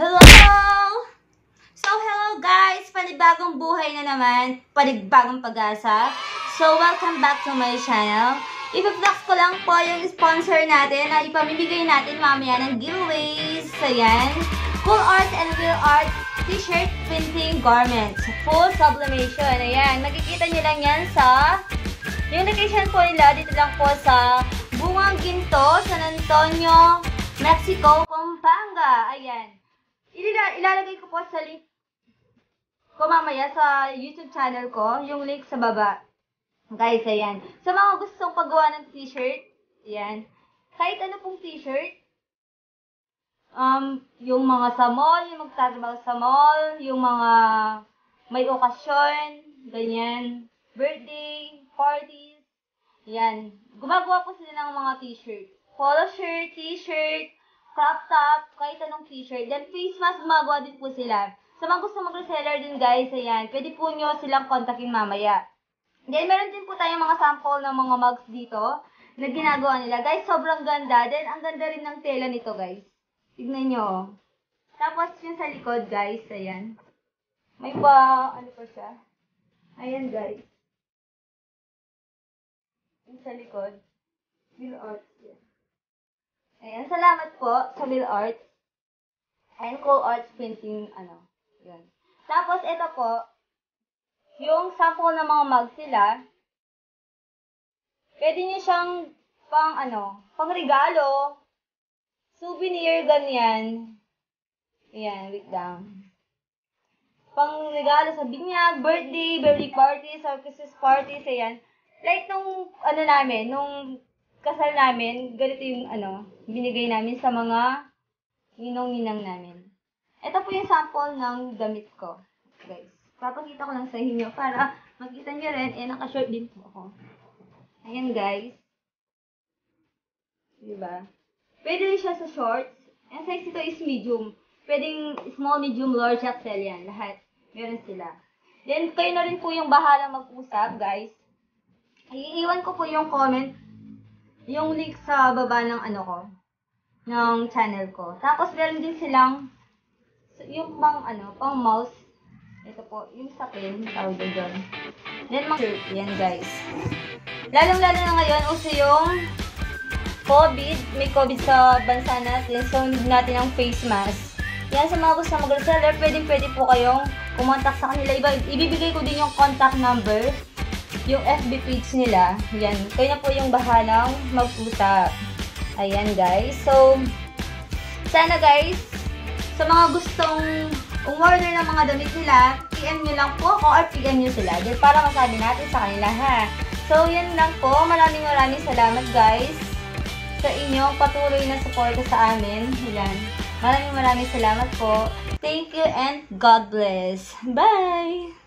Hello! So, hello guys! Panibagong buhay na naman. Panibagong pag-asa. So, welcome back to my channel. Ipa-flex ko lang po yung sponsor natin na ipamimigay natin mamaya ng giveaways. Ayan. Cool Art and Real Art T-shirt printing garments. Full sublimation. Ayan. Makikita nyo lang yan sa... Yung location po nila, dito lang po sa Bungang Ginto, San Antonio, Mexico, Pampanga. Ayan. Ilalagay ko po sa link ko mamaya sa YouTube channel ko, yung link sa baba. Guys, ayan. Sa mga gustong paggawa ng t-shirt, ayan. Kahit ano pong t-shirt, yung mga sa mall, yung magtatrabaho sa mall, yung mga may okasyon, ganyan, birthday, parties, ayan. Gumagawa po sila ng mga t-shirt. Polo shirt, t-shirt, crop top, kahit anong t-shirt. Then, face mask, gumagawa din po sila. Sa mga gusto mag-reseller din, guys, ayan, pwede po nyo silang kontakin mamaya. Then, meron din po tayong mga sample ng mga mugs dito na ginagawa nila. Guys, sobrang ganda. Then, ang ganda rin ng tela nito, guys. Tignan nyo. Tapos, yung sa likod, guys, ayan. May ano pa siya? Ayan, guys. Yung sa likod. Real Art. Ayan, salamat po sa Real Art and Cool Art Printing, yun. Tapos, ito po, yung sample ng mga mugs sila, pwede nyo siyang pang regalo, souvenir, ganyan. Ayan, wait lang. Pang regalo sa binyag, birthday parties, or Christmas parties, ayan. Like nung, nung kasal namin, ganito yung, binigay namin sa mga ninong-ninang namin. Ito po yung sample ng damit ko, guys. Papakita ko lang sa inyo para makita nyo rin, naka-short din po ako. Ayan, guys. Diba? Pwede rin siya sa shorts. Ang size ito is medium. Pwedeng small, medium, large, XL yan. Lahat. Meron sila. Then, kayo na rin po yung bahalang mag-usap, guys. Iiwan ko po yung comment, yung link sa baba ng ng channel ko. Tapos, meron din silang, yung pang mouse. Ito po, yung sapin, tawag doon. Then, shirt, yan guys. Lalong-lalo na ngayon, uso yung COVID. May COVID sa bansa natin, so need natin ang face mask. Yan, sa mga gusto mag-reseller, pwede po kayong kumontak sa kanila. Ibibigay ko din yung contact number, yung FB page nila. Yan, kayo na po yung bahalang mag-usap. Ayan guys. So, sana guys, sa mga gustong umorder ng mga damit nila, PM nyo lang po ako or PM nyo sila. Dahil para masabi natin sa kanila ha. So, yan lang po. Maraming salamat guys sa inyong patuloy na suporta sa amin. Ayan. Maraming salamat po. Thank you and God bless. Bye!